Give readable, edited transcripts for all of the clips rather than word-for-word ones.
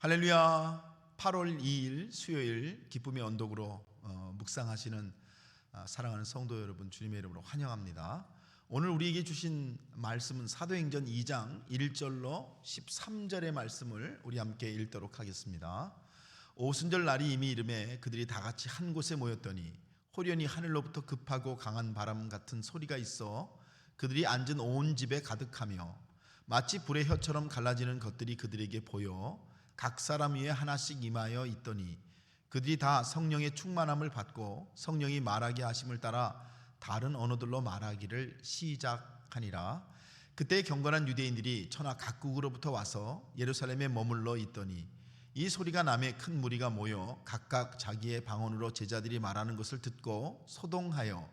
할렐루야. 8월 2일 수요일 기쁨의 언덕으로 묵상하시는 사랑하는 성도 여러분, 주님의 이름으로 환영합니다. 오늘 우리에게 주신 말씀은 사도행전 2장 1절로 13절의 말씀을 우리 함께 읽도록 하겠습니다. 오순절 날이 이미 이르매 그들이 다 같이 한 곳에 모였더니 호련히 하늘로부터 급하고 강한 바람 같은 소리가 있어 그들이 앉은 온 집에 가득하며 마치 불의 혀처럼 갈라지는 것들이 그들에게 보여 각 사람 위에 하나씩 임하여 있더니 그들이 다 성령의 충만함을 받고 성령이 말하게 하심을 따라 다른 언어들로 말하기를 시작하니라. 그때 경건한 유대인들이 천하 각국으로부터 와서 예루살렘에 머물러 있더니 이 소리가 남에 큰 무리가 모여 각각 자기의 방언으로 제자들이 말하는 것을 듣고 소동하여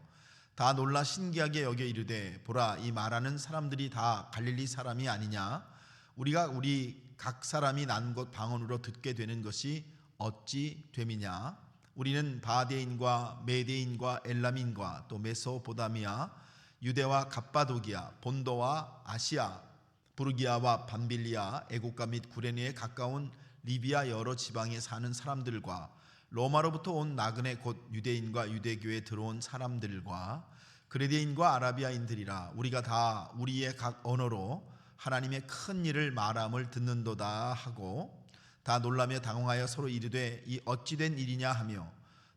다 놀라 신기하게 여겨 이르되, 보라, 이 말하는 사람들이 다 갈릴리 사람이 아니냐? 우리가 우리 각 사람이 난 곳 방언으로 듣게 되는 것이 어찌 됨이냐? 우리는 바데인과 메데인과 엘람인과 또 메소포다미아, 유대와 갑바도기아, 본도와 아시아, 부르기아와 밤빌리아, 애국가 및 구레네에 가까운 리비아 여러 지방에 사는 사람들과 로마로부터 온 나그네 곧 유대인과 유대교에 들어온 사람들과 그레데인과 아라비아인들이라. 우리가 다 우리의 각 언어로 하나님의 큰 일을 말함을 듣는도다 하고 다 놀라며 당황하여 서로 이르되, 이 어찌된 일이냐 하며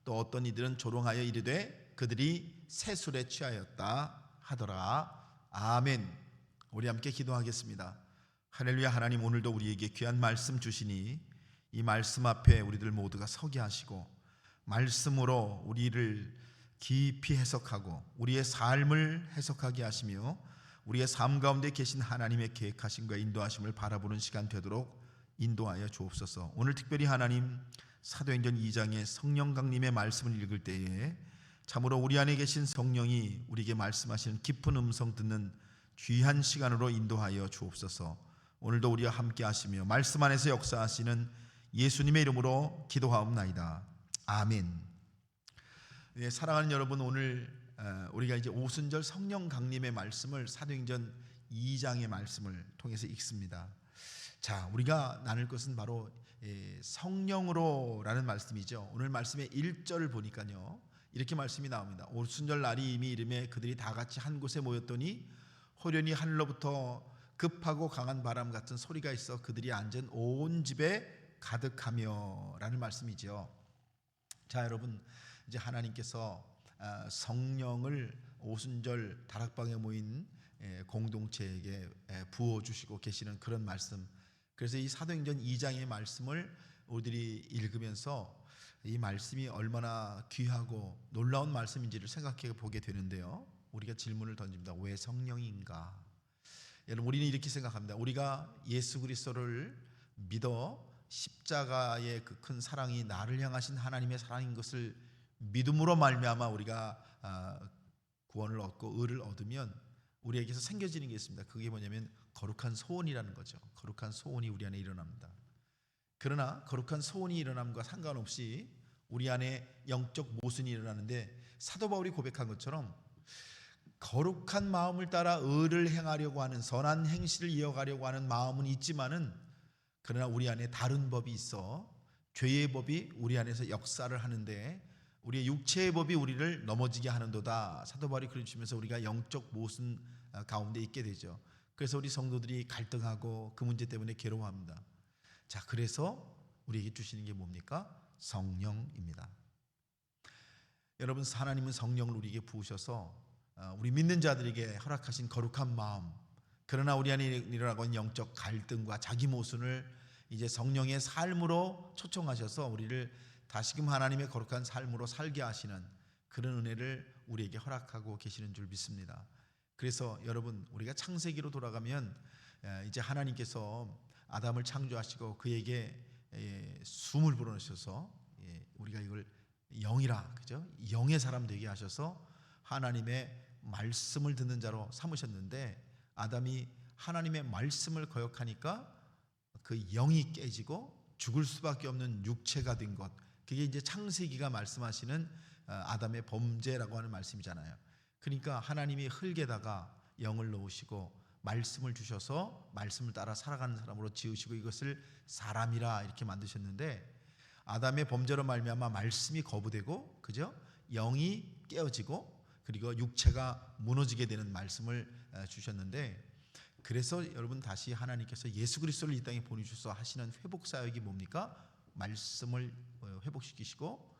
또 어떤 이들은 조롱하여 이르되 그들이 새술에 취하였다 하더라. 아멘. 우리 함께 기도하겠습니다. 할렐루야. 하나님, 오늘도 우리에게 귀한 말씀 주시니 이 말씀 앞에 우리들 모두가 서게 하시고 말씀으로 우리를 깊이 해석하고 우리의 삶을 해석하게 하시며 우리의 삶 가운데 계신 하나님의 계획하심과 인도하심을 바라보는 시간 되도록 인도하여 주옵소서. 오늘 특별히 하나님, 사도행전 2장의 성령 강림의 말씀을 읽을 때에 참으로 우리 안에 계신 성령이 우리에게 말씀하시는 깊은 음성 듣는 귀한 시간으로 인도하여 주옵소서. 오늘도 우리와 함께 하시며 말씀 안에서 역사하시는 예수님의 이름으로 기도하옵나이다. 아멘. 네, 사랑하는 여러분, 오늘 우리가 이제 오순절 성령 강림의 말씀을 사도행전 2장의 말씀을 통해서 읽습니다. 자, 우리가 나눌 것은 바로 성령으로라는 말씀이죠. 오늘 말씀의 1절을 보니까요, 이렇게 말씀이 나옵니다. 오순절 날이 이미 이르매 그들이 다 같이 한 곳에 모였더니 호련히 하늘로부터 급하고 강한 바람 같은 소리가 있어 그들이 앉은 온 집에 가득하며 라는 말씀이죠. 자, 여러분, 이제 하나님께서 성령을 오순절 다락방에 모인 공동체에게 부어주시고 계시는 그런 말씀. 그래서 이 사도행전 2장의 말씀을 우리들이 읽으면서 이 말씀이 얼마나 귀하고 놀라운 말씀인지를 생각해 보게 되는데요, 우리가 질문을 던집니다. 왜 성령인가? 여러분, 우리는 이렇게 생각합니다. 우리가 예수 그리스도를 믿어 십자가의 그 큰 사랑이 나를 향하신 하나님의 사랑인 것을 믿음으로 말미암아 우리가 구원을 얻고 의를 얻으면 우리에게서 생겨지는 게 있습니다. 그게 뭐냐면 거룩한 소원이라는 거죠. 거룩한 소원이 우리 안에 일어납니다. 그러나 거룩한 소원이 일어남과 상관없이 우리 안에 영적 모순이 일어나는데, 사도 바울이 고백한 것처럼 거룩한 마음을 따라 의를 행하려고 하는, 선한 행실을 이어가려고 하는 마음은 있지만은, 그러나 우리 안에 다른 법이 있어 죄의 법이 우리 안에서 역사를 하는데 우리의 육체의 법이 우리를 넘어지게 하는도다. 사도 바울이 그러시면서 우리가 영적 모순 가운데 있게 되죠. 그래서 우리 성도들이 갈등하고 그 문제 때문에 괴로워합니다. 자, 그래서 우리에게 주시는 게 뭡니까? 성령입니다. 여러분, 하나님은 성령을 우리에게 부으셔서 우리 믿는 자들에게 허락하신 거룩한 마음, 그러나 우리 안에 일어나고 있는 영적 갈등과 자기 모순을 이제 성령의 삶으로 초청하셔서 우리를 다시금 하나님의 거룩한 삶으로 살게 하시는 그런 은혜를 우리에게 허락하고 계시는 줄 믿습니다. 그래서 여러분, 우리가 창세기로 돌아가면 이제 하나님께서 아담을 창조하시고 그에게 숨을 불어넣으셔서 우리가 이걸 영이라, 그죠? 영의 사람 되게 하셔서 하나님의 말씀을 듣는 자로 삼으셨는데, 아담이 하나님의 말씀을 거역하니까 그 영이 깨지고 죽을 수밖에 없는 육체가 된 것, 그게 이제 창세기가 말씀하시는 아담의 범죄라고 하는 말씀이잖아요. 그러니까 하나님이 흙에다가 영을 넣으시고 말씀을 주셔서 말씀을 따라 살아가는 사람으로 지으시고 이것을 사람이라 이렇게 만드셨는데, 아담의 범죄로 말미암아 말씀이 거부되고, 그죠? 영이 깨어지고 그리고 육체가 무너지게 되는 말씀을 주셨는데, 그래서 여러분 다시 하나님께서 예수 그리스도를 이 땅에 보내주셔서 하시는 회복 사역이 뭡니까? 말씀을 회복시키시고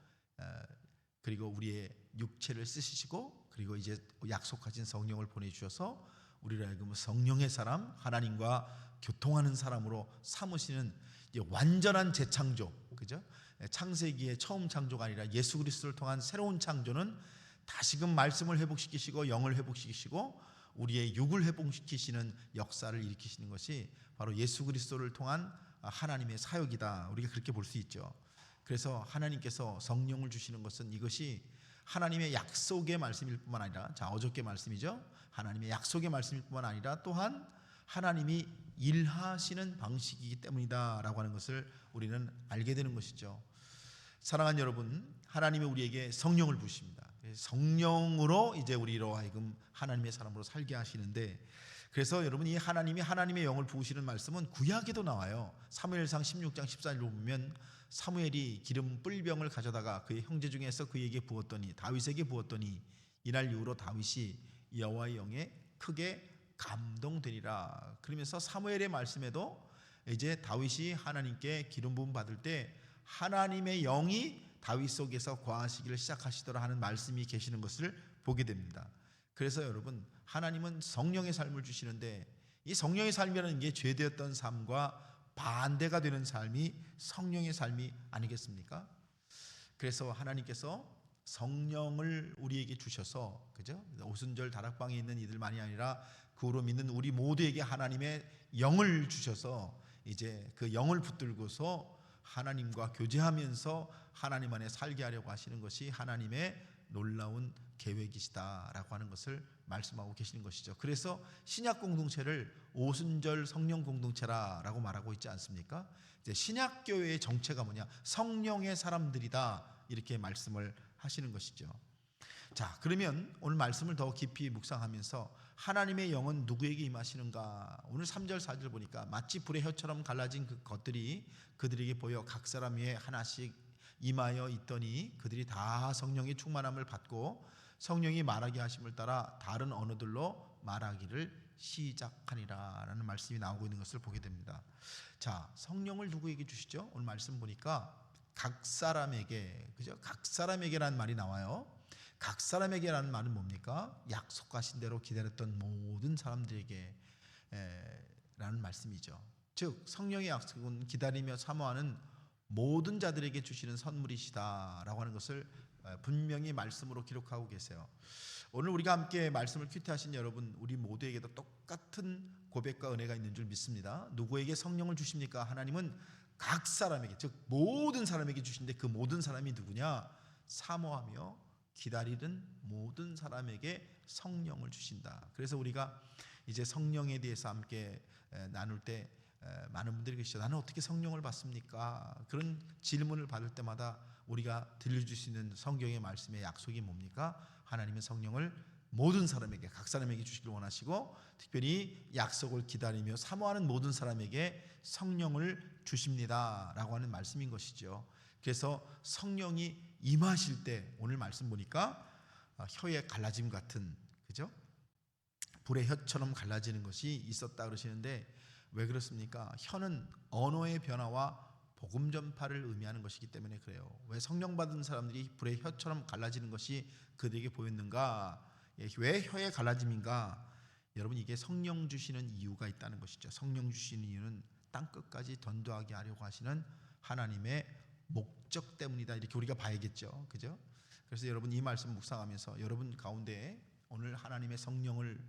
그리고 우리의 육체를 쓰시고 그리고 이제 약속하신 성령을 보내주셔서 우리를 하여금 성령의 사람, 하나님과 교통하는 사람으로 삼으시는 완전한 재창조, 그죠? 창세기의 처음 창조가 아니라 예수 그리스도를 통한 새로운 창조는 다시금 말씀을 회복시키시고 영을 회복시키시고 우리의 육을 회복시키시는 역사를 일으키시는 것이 바로 예수 그리스도를 통한 하나님의 사역이다. 우리가 그렇게 볼 수 있죠. 그래서 하나님께서 성령을 주시는 것은 이것이 하나님의 약속의 말씀일 뿐만 아니라, 자 어저께 말씀이죠. 하나님의 약속의 말씀일 뿐만 아니라 또한 하나님이 일하시는 방식이기 때문이다라고 하는 것을 우리는 알게 되는 것이죠. 사랑하는 여러분, 하나님이 우리에게 성령을 부으십니다. 성령으로 이제 우리로 하여금 하나님의 사람으로 살게 하시는데, 그래서 여러분 이 하나님이 하나님의 영을 부으시는 말씀은 구약에도 나와요. 사무엘상 16장 14절로 보면 사무엘이 기름 뿔병을 가져다가 그의 형제 중에서 그에게 부었더니, 다윗에게 부었더니 이날 이후로 다윗이 여호와의 영에 크게 감동되리라. 그러면서 사무엘의 말씀에도 이제 다윗이 하나님께 기름 부음 받을 때 하나님의 영이 다윗 속에서 거하시기를 시작하시더라 하는 말씀이 계시는 것을 보게 됩니다. 그래서 여러분 하나님은 성령의 삶을 주시는데, 이 성령의 삶이라는 게 죄되었던 삶과 반대가 되는 삶이 성령의 삶이 아니겠습니까? 그래서 하나님께서 성령을 우리에게 주셔서, 그죠? 오순절 다락방에 있는 이들만이 아니라 그로 믿는 우리 모두에게 하나님의 영을 주셔서 이제 그 영을 붙들고서 하나님과 교제하면서 하나님 안에 살게 하려고 하시는 것이 하나님의 놀라운 계획이시다라고 하는 것을 말씀하고 계시는 것이죠. 그래서 신약 공동체를 오순절 성령 공동체라고 말하고 있지 않습니까? 이제 신약 교회의 정체가 뭐냐? 성령의 사람들이다, 이렇게 말씀을 하시는 것이죠. 자, 그러면 오늘 말씀을 더 깊이 묵상하면서 하나님의 영은 누구에게 임하시는가? 오늘 3절 4절 보니까 마치 불의 혀처럼 갈라진 그 것들이 그들에게 보여 각 사람 위에 하나씩 임하여 있더니 그들이 다 성령의 충만함을 받고 성령이 말하게 하심을 따라 다른 언어들로 말하기를 시작하니라 라는 말씀이 나오고 있는 것을 보게 됩니다. 자, 성령을 누구에게 주시죠? 오늘 말씀 보니까 각 사람에게, 그죠? 각 사람에게라는 말이 나와요. 각 사람에게라는 말은 뭡니까? 약속하신 대로 기다렸던 모든 사람들에게 라는 말씀이죠. 즉 성령의 약속은 기다리며 사모하는 모든 자들에게 주시는 선물이시다라고 하는 것을 분명히 말씀으로 기록하고 계세요. 오늘 우리가 함께 말씀을 큐티하신 여러분, 우리 모두에게도 똑같은 고백과 은혜가 있는 줄 믿습니다. 누구에게 성령을 주십니까? 하나님은 각 사람에게, 즉 모든 사람에게 주시는데 그 모든 사람이 누구냐? 사모하며 기다리는 모든 사람에게 성령을 주신다. 그래서 우리가 이제 성령에 대해서 함께 나눌 때 많은 분들이 계시죠. 나는 어떻게 성령을 받습니까? 그런 질문을 받을 때마다 우리가 들려줄 수 있는 성경의 말씀의 약속이 뭡니까? 하나님은 성령을 모든 사람에게, 각 사람에게 주시길 원하시고 특별히 약속을 기다리며 사모하는 모든 사람에게 성령을 주십니다 라고 하는 말씀인 것이죠. 그래서 성령이 임하실 때 오늘 말씀 보니까 혀의 갈라짐 같은, 그죠? 불의 혀처럼 갈라지는 것이 있었다 그러시는데 왜 그렇습니까? 혀는 언어의 변화와 복음 전파를 의미하는 것이기 때문에 그래요. 왜 성령 받은 사람들이 불의 혀처럼 갈라지는 것이 그들에게 보였는가? 왜 혀의 갈라짐인가? 여러분 이게 성령 주시는 이유가 있다는 것이죠. 성령 주시는 이유는 땅끝까지 전도하게 하려고 하시는 하나님의 목적 때문이다, 이렇게 우리가 봐야겠죠. 그죠? 그래서 여러분 이 말씀 묵상하면서 여러분 가운데 오늘 하나님의 성령을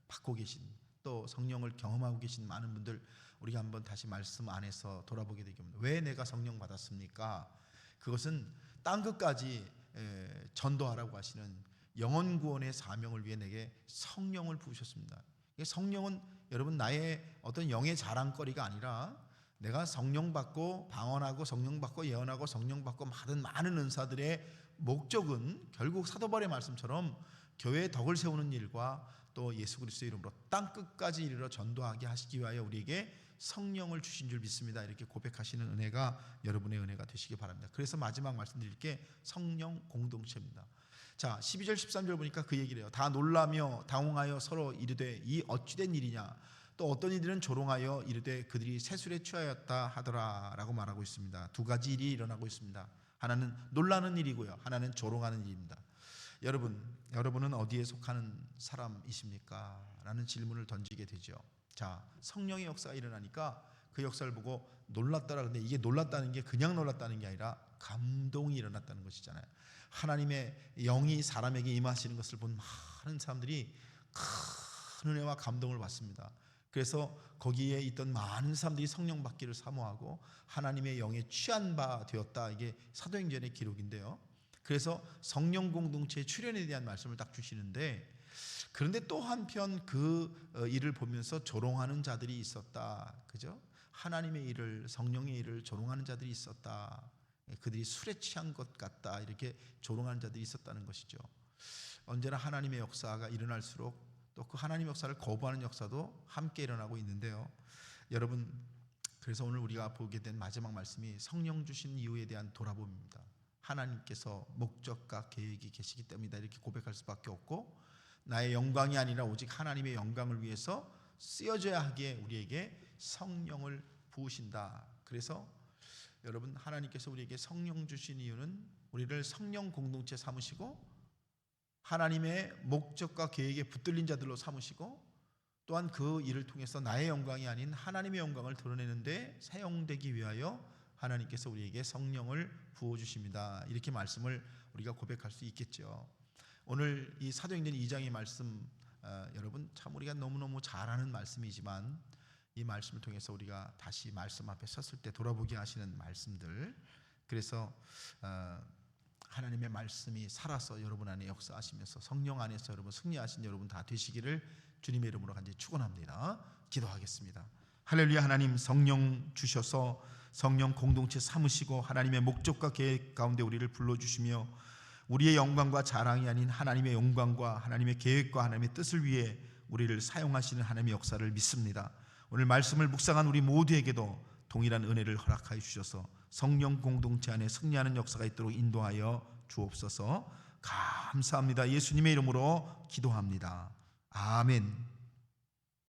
받고 계신, 또 성령을 경험하고 계신 많은 분들, 우리가 한번 다시 말씀 안에서 돌아보게 되겠습니다. 왜 내가 성령 받았습니까? 그것은 땅끝까지 전도하라고 하시는 영혼 구원의 사명을 위해 내게 성령을 부으셨습니다. 성령은 여러분 나의 어떤 영의 자랑거리가 아니라 내가 성령 받고 방언하고 성령 받고 예언하고 성령 받고 많은 은사들의 목적은 결국 사도 바울의 말씀처럼 교회의 덕을 세우는 일과 또 예수 그리스도의 이름으로 땅 끝까지 이르러 전도하게 하시기 위하여 우리에게 성령을 주신 줄 믿습니다. 이렇게 고백하시는 은혜가 여러분의 은혜가 되시기 바랍니다. 그래서 마지막 말씀드릴 게 성령 공동체입니다. 자, 12절 13절 보니까 그 얘기를 해요. 다 놀라며 당황하여 서로 이르되 이 어찌된 일이냐, 또 어떤 이들은 조롱하여 이르되 그들이 세술에 취하였다 하더라 라고 말하고 있습니다. 두 가지 일이 일어나고 있습니다. 하나는 놀라는 일이고요, 하나는 조롱하는 일입니다. 여러분은 어디에 속하는 사람이십니까? 라는 질문을 던지게 되죠. 자, 성령의 역사가 일어나니까 그 역사를 보고 놀랐다라. 근데 이게 놀랐다는 게 그냥 놀랐다는 게 아니라 감동이 일어났다는 것이잖아요. 하나님의 영이 사람에게 임하시는 것을 본 많은 사람들이 큰 은혜와 감동을 받습니다. 그래서 거기에 있던 많은 사람들이 성령 받기를 사모하고 하나님의 영에 취한 바 되었다. 이게 사도행전의 기록인데요. 그래서 성령 공동체의 출현에 대한 말씀을 딱 주시는데, 그런데 또 한편 그 일을 보면서 조롱하는 자들이 있었다. 그죠? 하나님의 일을, 성령의 일을 조롱하는 자들이 있었다. 그들이 술에 취한 것 같다. 이렇게 조롱하는 자들이 있었다는 것이죠. 언제나 하나님의 역사가 일어날수록 또 그 하나님의 역사를 거부하는 역사도 함께 일어나고 있는데요. 여러분, 그래서 오늘 우리가 보게 된 마지막 말씀이 성령 주신 이유에 대한 돌아봄입니다. 하나님께서 목적과 계획이 계시기 때문이다. 이렇게 고백할 수밖에 없고, 나의 영광이 아니라 오직 하나님의 영광을 위해서 쓰여져야 하기에 우리에게 성령을 부으신다. 그래서 여러분, 하나님께서 우리에게 성령 주신 이유는 우리를 성령 공동체 삼으시고 하나님의 목적과 계획에 붙들린 자들로 삼으시고, 또한 그 일을 통해서 나의 영광이 아닌 하나님의 영광을 드러내는 데 사용되기 위하여 하나님께서 우리에게 성령을 부어주십니다. 이렇게 말씀을 우리가 고백할 수 있겠죠. 오늘 이 사도행전 2장의 말씀, 여러분 참 우리가 너무너무 잘 아는 말씀이지만 이 말씀을 통해서 우리가 다시 말씀 앞에 섰을 때 돌아보게 하시는 말씀들, 그래서 하나님의 말씀이 살아서 여러분 안에 역사하시면서 성령 안에서 여러분 승리하신 여러분 다 되시기를 주님의 이름으로 간절히 축원합니다. 기도하겠습니다. 할렐루야. 하나님, 성령 주셔서 성령 공동체 삼으시고 하나님의 목적과 계획 가운데 우리를 불러주시며 우리의 영광과 자랑이 아닌 하나님의 영광과 하나님의 계획과 하나님의 뜻을 위해 우리를 사용하시는 하나님의 역사를 믿습니다. 오늘 말씀을 묵상한 우리 모두에게도 동일한 은혜를 허락하여 주셔서 성령 공동체 안에 승리하는 역사가 있도록 인도하여 주옵소서. 감사합니다. 예수님의 이름으로 기도합니다. 아멘.